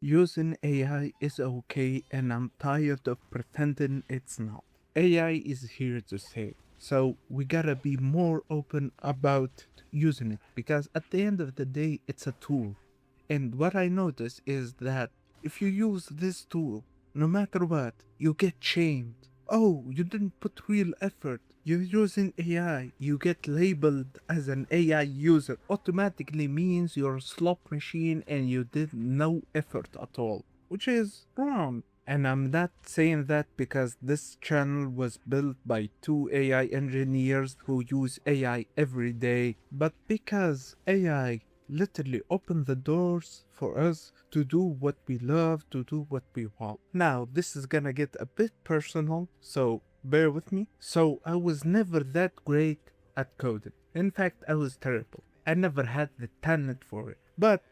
Using AI is okay, and I'm tired of pretending it's not. AI is here to stay. So we gotta be more open about using it because at the end of the day, it's a tool. And what I notice is that if you use this tool, no matter what, you get shamed. Oh, you didn't put real effort. You're using AI. You get labeled as an AI user. Automatically means you're a slop machine and you did no effort at all, which is wrong. And I'm not saying that because this channel was built by two AI engineers who use AI every day, but because AI literally opened the doors for us to do what we love, to do what we want. Now, this is gonna get a bit personal, so bear with me. So, I was never that great at coding. In fact, I was terrible. I never had the talent for it. But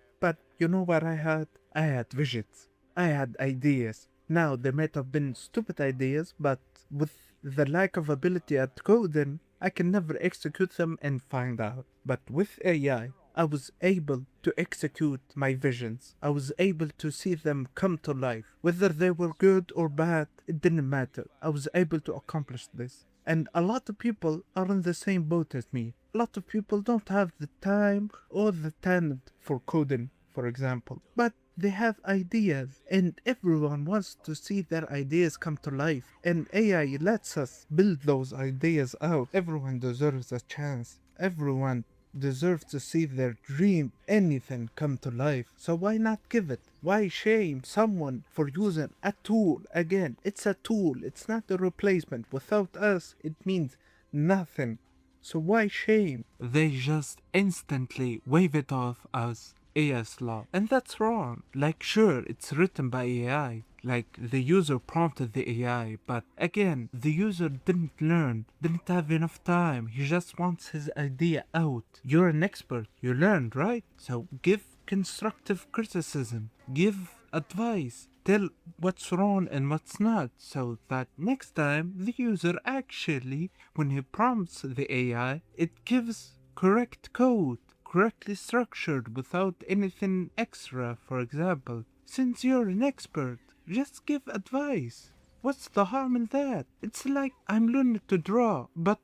you know what I had? I had visions. I had ideas. Now, they might have been stupid ideas, but with the lack of ability at coding, I can never execute them and find out. But with I was able to execute my visions. I was able to see them come to life. Whether they were good or bad, it didn't matter. I was able to accomplish this. And a lot of people are in the same boat as me. A lot of people don't have the time or the talent for coding, for example. But they have ideas, and everyone wants to see their ideas come to life. And AI lets us build those ideas out. Everyone deserves a chance. Everyone deserves to see their dream, anything, come to life. So why not give it? Why shame someone for using a tool? Again, it's a tool, it's not a replacement. Without us, it means nothing. So why shame? They just instantly wave it off as AI slop. And that's wrong. Like, sure, it's written by AI. Like, the user prompted the AI, but again, the user didn't learn, didn't have enough time. He just wants his idea out. You're an expert. You learned, right? So give constructive criticism. Give advice. Tell what's wrong and what's not, so that next time the user actually, when he prompts the AI, it gives correct code, correctly structured without anything extra. For example, since you're an expert, just give advice. What's the harm in that? It's like I'm learning to draw, but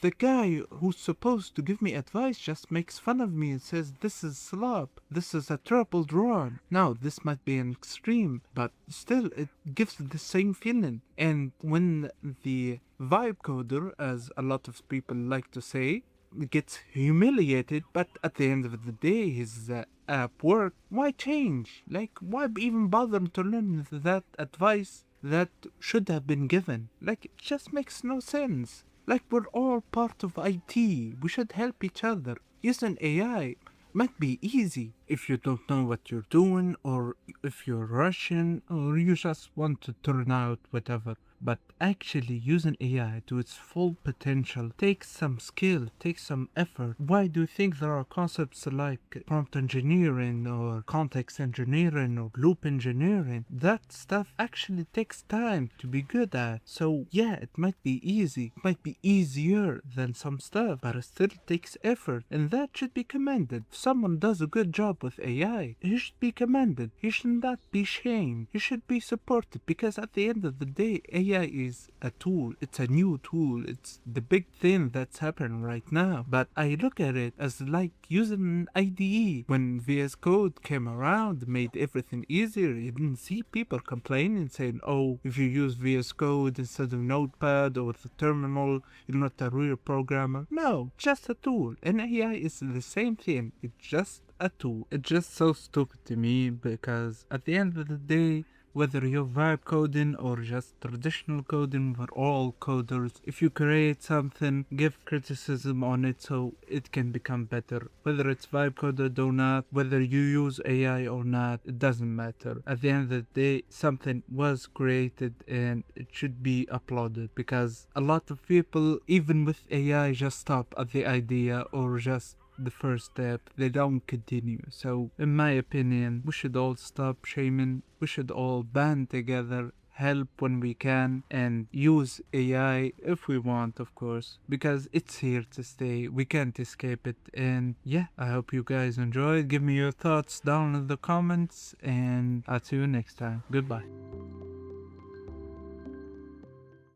the guy who's supposed to give me advice just makes fun of me and says, "This is slop, this is a terrible drawing." Now, this might be an extreme, but still, it gives the same feeling. And when the vibe coder, as a lot of people like to say, gets humiliated, but at the end of the day, his app worked, why change? Like, why even bother to learn that advice that should have been given? Like, it just makes no sense. Like, we're all part of IT. We should help each other. Using AI might be easy if you don't know what you're doing, or if you're rushing, or you just want to turn out whatever. But actually using AI to its full potential takes some skill, takes some effort. Why do you think there are concepts like prompt engineering or context engineering or loop engineering? That stuff actually takes time to be good at. So yeah, it might be easy, it might be easier than some stuff, but it still takes effort, and that should be commended. If someone does a good job with AI, he should be commended. He should not be shamed. He should be supported, because at the end of the day, AI is a tool. It's a new tool. It's the big thing that's happening right now. But I look at it as like using an IDE. When VS Code came around, made everything easier. You didn't see people complaining, saying, "Oh, if you use VS Code instead of Notepad or the terminal, you're not a real programmer." No, just a tool. And AI is the same thing. It's just a tool. It's just so stupid to me, because at the end of the day, whether you're vibe coding or just traditional coding, we're all coders. If you create something, give criticism on it so it can become better. Whether it's vibe coded or not, whether you use AI or not, it doesn't matter. At the end of the day, something was created and it should be applauded, because a lot of people, even with AI, just stop at the idea or just the first step. They don't continue. So in my opinion, we should all stop shaming. We should all band together help when we can, and use AI if we want, of course, because it's here to stay. We can't escape it. And yeah, I hope you guys enjoyed. Give me your thoughts down in the comments, and I'll see you next time. Goodbye.